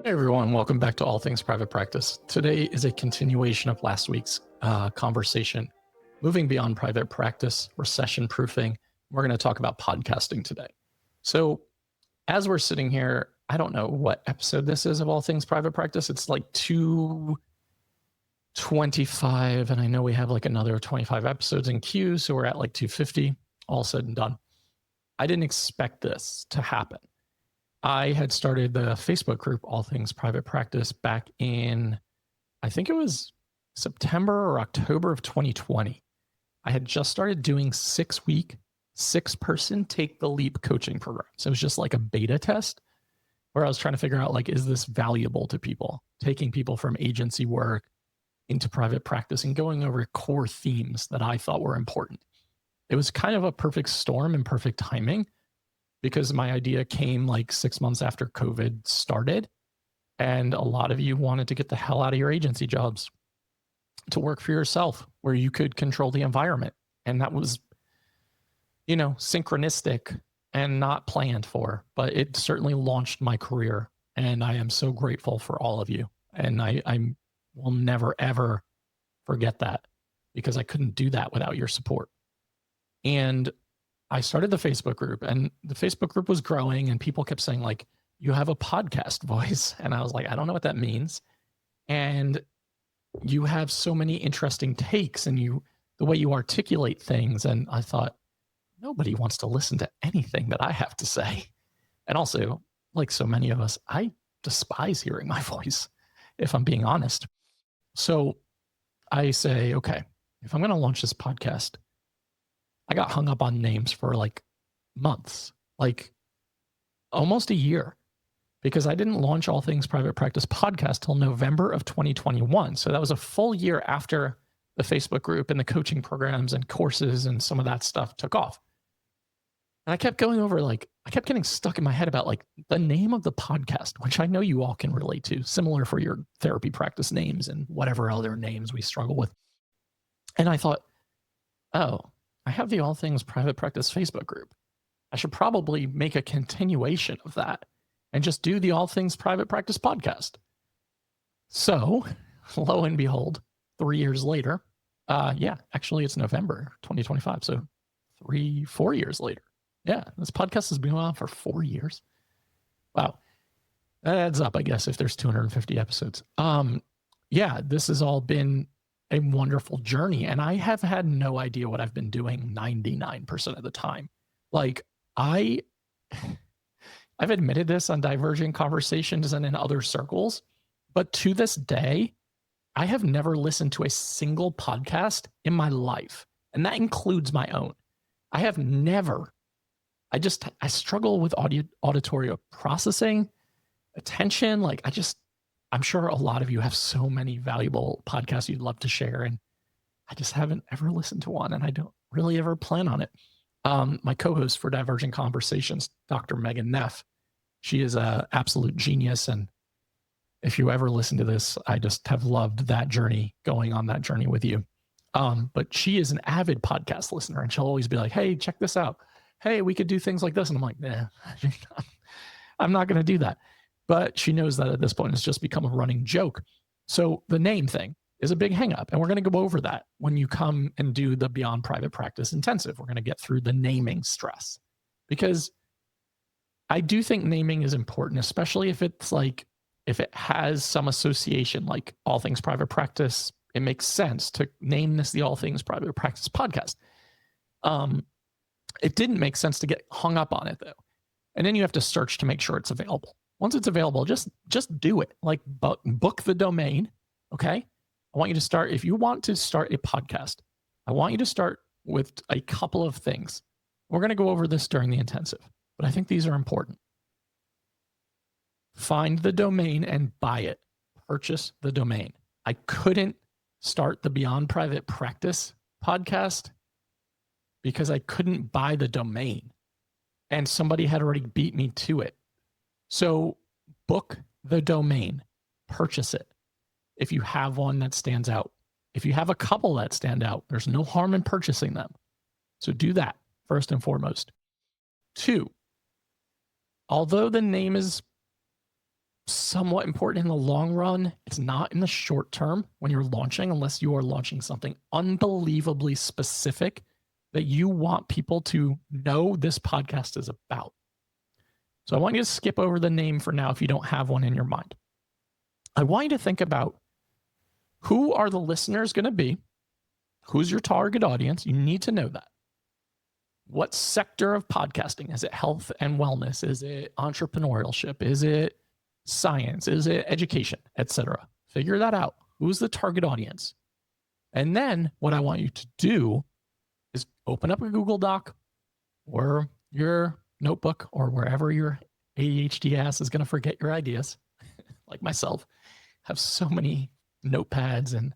Hey everyone, welcome back to All Things Private Practice. Today is a continuation of last week's conversation, moving beyond private practice, recession proofing. We're going to talk about podcasting today. So as we're sitting here, I don't know what episode this is of All Things Private Practice. It's like 225, and I know we have like another 25 episodes in queue, so we're at like 250, all said and done. I didn't expect this to happen. I had started the Facebook group, All Things Private Practice, back in, I think it was September or October of 2020. I had just started doing 6-week, 6-person Take the Leap coaching program. So it was just like a beta test where I was trying to figure out, like, is this valuable to people? Taking people from agency work into private practice and going over core themes that I thought were important. It was kind of a perfect storm and perfect timing, because my idea came like 6 months after COVID started, and a lot of you wanted to get the hell out of your agency jobs to work for yourself where you could control the environment. And that was, synchronistic and not planned for, but it certainly launched my career. And I am so grateful for all of you. And I will never, ever forget that, because I couldn't do that without your support. And I started the Facebook group, and the Facebook group was growing, and people kept saying, like, you have a podcast voice. And I was like, I don't know what that means. And you have so many interesting takes, and the way you articulate things. And I thought, nobody wants to listen to anything that I have to say. And also, like so many of us, I despise hearing my voice, if I'm being honest. So I say, okay, if I'm going to launch this podcast, I got hung up on names for like months, like almost a year, because I didn't launch All Things Private Practice podcast till November of 2021. So that was a full year after the Facebook group and the coaching programs and courses and some of that stuff took off. And I kept going over, I kept getting stuck in my head about like the name of the podcast, which I know you all can relate to, similar for your therapy practice names and whatever other names we struggle with. And I thought, oh, I have the All Things Private Practice Facebook group. I should probably make a continuation of that and just do the All Things Private Practice podcast. So lo and behold, 3 years later, actually it's November 2025. So 4 years later. Yeah, this podcast has been on for 4 years. Wow. That adds up, I guess, if there's 250 episodes. This has all been a wonderful journey, and I have had no idea what I've been doing 99% of the time. Like I've admitted this on Divergent Conversations and in other circles, but to this day, I have never listened to a single podcast in my life, and that includes my own. I have never. I struggle with auditory processing, attention. I'm sure a lot of you have so many valuable podcasts you'd love to share, and I just haven't ever listened to one, and I don't really ever plan on it. My co-host for Divergent Conversations, Dr. Megan Neff, she is an absolute genius, and if you ever listen to this, I just have loved that journey, going on that journey with you. But she is an avid podcast listener, and she'll always be like, hey, check this out. Hey, we could do things like this. And I'm like, nah, I'm not going to do that. But she knows that at this point it's just become a running joke. So the name thing is a big hang up. And we're going to go over that when you come and do the Beyond Private Practice Intensive. We're going to get through the naming stress, because I do think naming is important, especially if it has some association, like All Things Private Practice. It makes sense to name this the All Things Private Practice podcast. It didn't make sense to get hung up on it, though. And then you have to search to make sure it's available. Once it's available, just do it. Like book the domain. Okay. I want you to start. If you want to start a podcast, I want you to start with a couple of things. We're going to go over this during the intensive, but I think these are important. Find the domain and buy it. Purchase the domain. I couldn't start the Beyond Private Practice podcast because I couldn't buy the domain, and somebody had already beat me to it. So book the domain, purchase it. If you have one that stands out, if you have a couple that stand out, there's no harm in purchasing them. So do that first and foremost. 2, although the name is somewhat important in the long run. It's not in the short term when you're launching, unless you are launching something unbelievably specific that you want people to know this podcast is about. So I want you to skip over the name for now if you don't have one in your mind. I want you to think about who are the listeners going to be? Who's your target audience? You need to know that. What sector of podcasting? Is it health and wellness? Is it entrepreneurship? Is it science? Is it education, etc.? Figure that out. Who's the target audience? And then what I want you to do is open up a Google Doc or your notebook or wherever your ADHD ass is going to forget your ideas, like myself. Have so many notepads and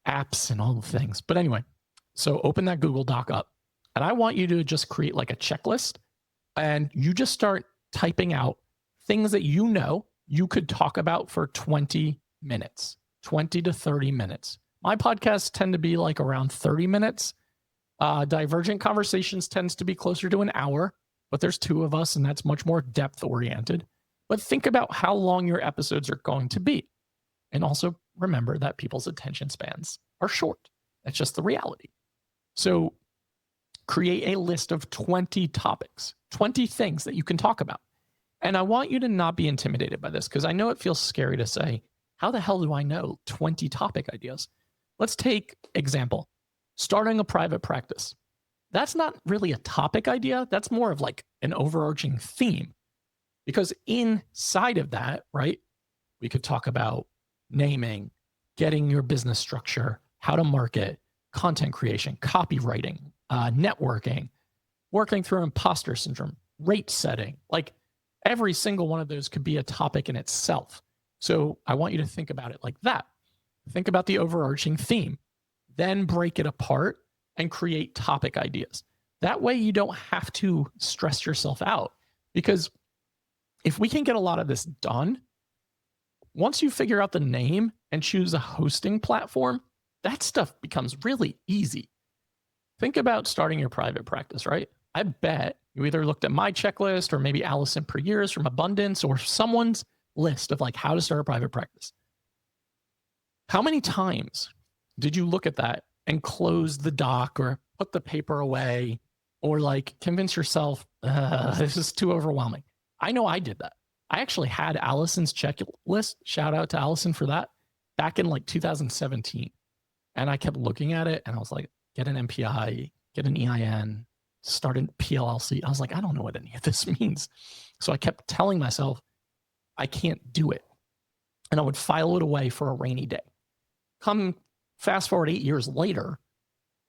apps and all the things. But anyway, so open that Google Doc up. And I want you to just create like a checklist, and you just start typing out things that you know you could talk about for 20 minutes, 20 to 30 minutes. My podcasts tend to be like around 30 minutes. Divergent Conversations tends to be closer to an hour, but there's two of us, and that's much more depth oriented. But think about how long your episodes are going to be. And also remember that people's attention spans are short. That's just the reality. So create a list of 20 topics, 20 things that you can talk about. And I want you to not be intimidated by this, because I know it feels scary to say, how the hell do I know 20 topic ideas? Let's take example, starting a private practice. That's not really a topic idea. That's more of like an overarching theme, because inside of that, right, we could talk about naming, getting your business structure, how to market, content creation, copywriting, networking, working through imposter syndrome, rate setting. Like every single one of those could be a topic in itself. So I want you to think about it like that. Think about the overarching theme, then break it apart and create topic ideas. That way you don't have to stress yourself out, because if we can get a lot of this done, once you figure out the name and choose a hosting platform, that stuff becomes really easy. Think about starting your private practice, right? I bet you either looked at my checklist or maybe Allison per years from Abundance or someone's list of like how to start a private practice. How many times did you look at that and close the doc or put the paper away or like convince yourself, this is too overwhelming? I know I did that. I actually had Allison's checklist, shout out to Allison for that, back in like 2017. And I kept looking at it and I was like, get an MPI, get an EIN, start a PLLC. I was like, I don't know what any of this means. So I kept telling myself, I can't do it. And I would file it away for a rainy day. Come fast forward 8 years later,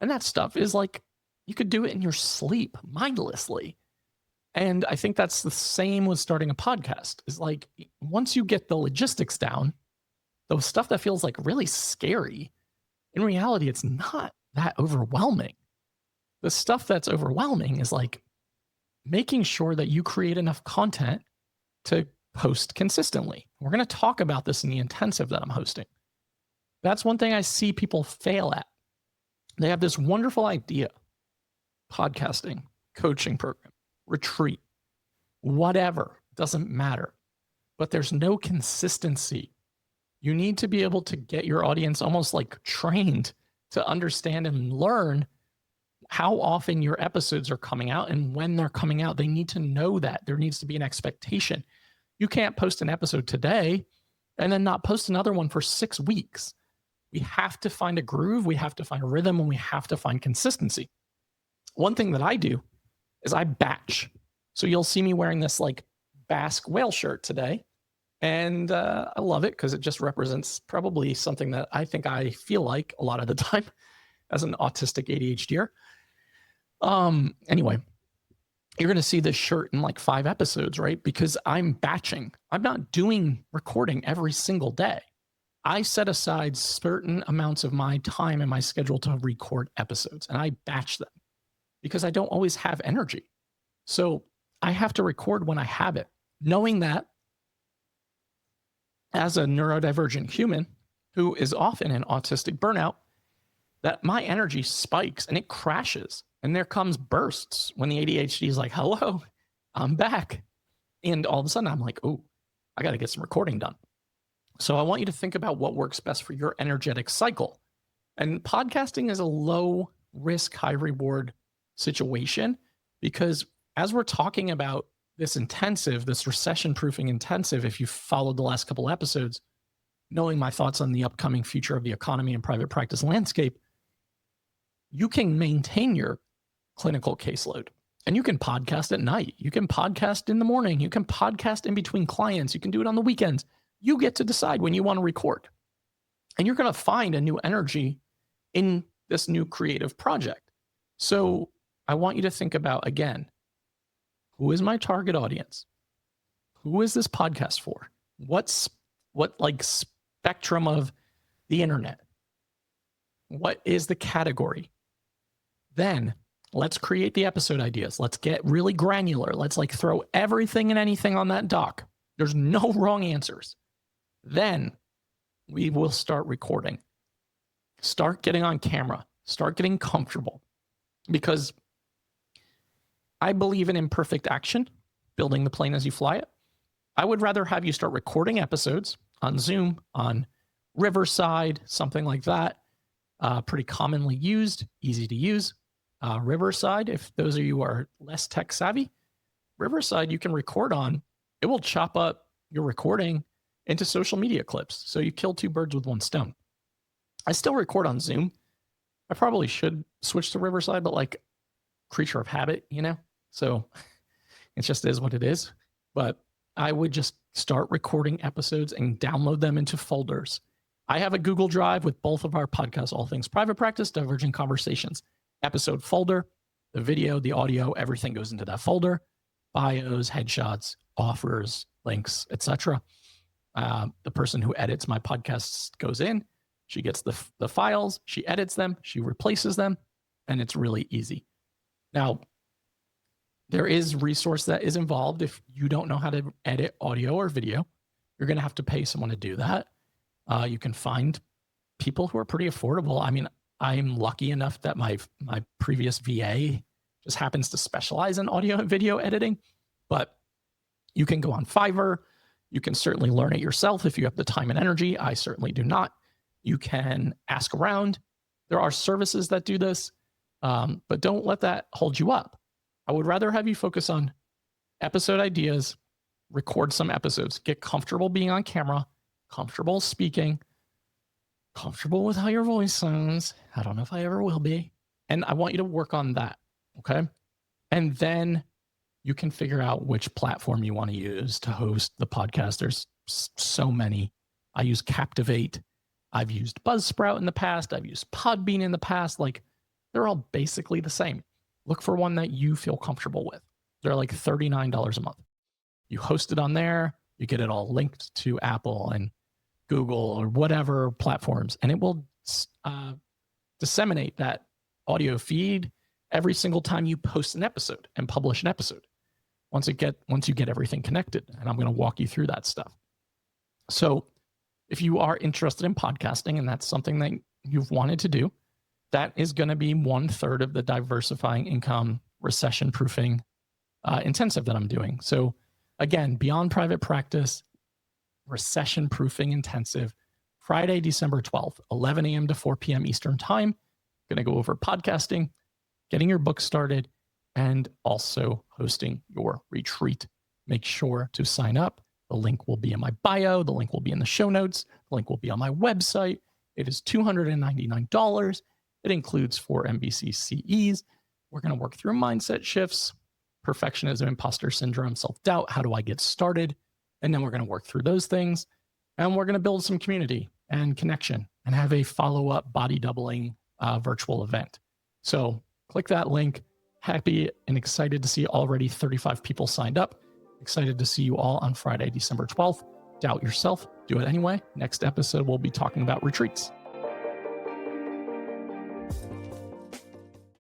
and that stuff is like, you could do it in your sleep mindlessly. And I think that's the same with starting a podcast. Is like, once you get the logistics down, the stuff that feels like really scary, in reality, it's not that overwhelming. The stuff that's overwhelming is like making sure that you create enough content to post consistently. We're going to talk about this in the intensive that I'm hosting. That's one thing I see people fail at. They have this wonderful idea, podcasting, coaching program, retreat, whatever, doesn't matter. But there's no consistency. You need to be able to get your audience almost like trained to understand and learn how often your episodes are coming out and when they're coming out. They need to know that. There needs to be an expectation. You can't post an episode today and then not post another one for 6 weeks. We have to find a groove, we have to find a rhythm, and we have to find consistency. One thing that I do is I batch. So you'll see me wearing this like Basque whale shirt today. And I love it because it just represents probably something that I think I feel like a lot of the time as an autistic ADHDer. Anyway, you're going to see this shirt in like 5 episodes, right? Because I'm batching. I'm not doing recording every single day. I set aside certain amounts of my time and my schedule to record episodes, and I batch them because I don't always have energy. So I have to record when I have it, knowing that as a neurodivergent human who is often in autistic burnout, that my energy spikes and it crashes. And there comes bursts when the ADHD is like, hello, I'm back. And all of a sudden I'm like, oh, I got to get some recording done. So I want you to think about what works best for your energetic cycle. And podcasting is a low risk, high reward situation, because as we're talking about this intensive, this recession proofing intensive, if you followed the last couple episodes, knowing my thoughts on the upcoming future of the economy and private practice landscape, you can maintain your clinical caseload. And you can podcast at night. You can podcast in the morning. You can podcast in between clients. You can do it on the weekends. You get to decide when you want to record. And you're going to find a new energy in this new creative project. So I want you to think about, again, who is my target audience? Who is this podcast for? What like spectrum of the internet? What is the category? Then let's create the episode ideas. Let's get really granular. Let's like throw everything and anything on that doc. There's no wrong answers. Then we will start recording. Start getting on camera. Start getting comfortable. Because I believe in imperfect action, building the plane as you fly it. I would rather have you start recording episodes on Zoom, on Riverside, something like that. Pretty commonly used, easy to use. Riverside, if those of you are less tech savvy, Riverside you can record on. It will chop up your recording into social media clips. So you kill two birds with one stone. I still record on Zoom. I probably should switch to Riverside, but like creature of habit, you know? So it just is what it is. But I would just start recording episodes and download them into folders. I have a Google Drive with both of our podcasts, All Things Private Practice, Divergent Conversations. Episode folder, the video, the audio, everything goes into that folder. Bios, headshots, offers, links, etc. The person who edits my podcasts goes in. She gets the files, she edits them, she replaces them, and it's really easy. Now, there is resource that is involved. If you don't know how to edit audio or video, you're going to have to pay someone to do that. You can find people who are pretty affordable. I mean, I'm lucky enough that my previous VA just happens to specialize in audio and video editing, but you can go on Fiverr. You can certainly learn it yourself if you have the time and energy. I certainly do not. You can ask around. There are services that do this, but don't let that hold you up. I would rather have you focus on episode ideas, record some episodes, get comfortable being on camera, comfortable speaking, comfortable with how your voice sounds. I don't know if I ever will be. And I want you to work on that, okay? And then you can figure out which platform you want to use to host the podcast. There's so many. I use Captivate. I've used Buzzsprout in the past. I've used Podbean in the past. Like, they're all basically the same. Look for one that you feel comfortable with. They're like $39 a month. You host it on there. You get it all linked to Apple and Google or whatever platforms, and it will disseminate that audio feed every single time you post an episode and publish an episode. Once you get everything connected, and I'm going to walk you through that stuff. So if you are interested in podcasting and that's something that you've wanted to do, that is going to be 1/3 of the diversifying income recession proofing intensive that I'm doing. So again, beyond private practice, recession proofing intensive, Friday, December 12th, 11 a.m. to 4 p.m. Eastern time. Going to go over podcasting, getting your book started, and also hosting your retreat. Make sure to sign up. The link will be in my bio. The link will be in the show notes. The link will be on my website. It is $299. It includes 4 MBC CEs. We're going to work through mindset shifts, perfectionism, imposter syndrome, self-doubt. How do I get started? And then we're going to work through those things. And we're going to build some community and connection and have a follow-up body doubling virtual event. So click that link. Happy and excited to see already 35 people signed up. Excited to see you all on Friday, December 12th. Doubt yourself. Do it anyway. Next episode, we'll be talking about retreats.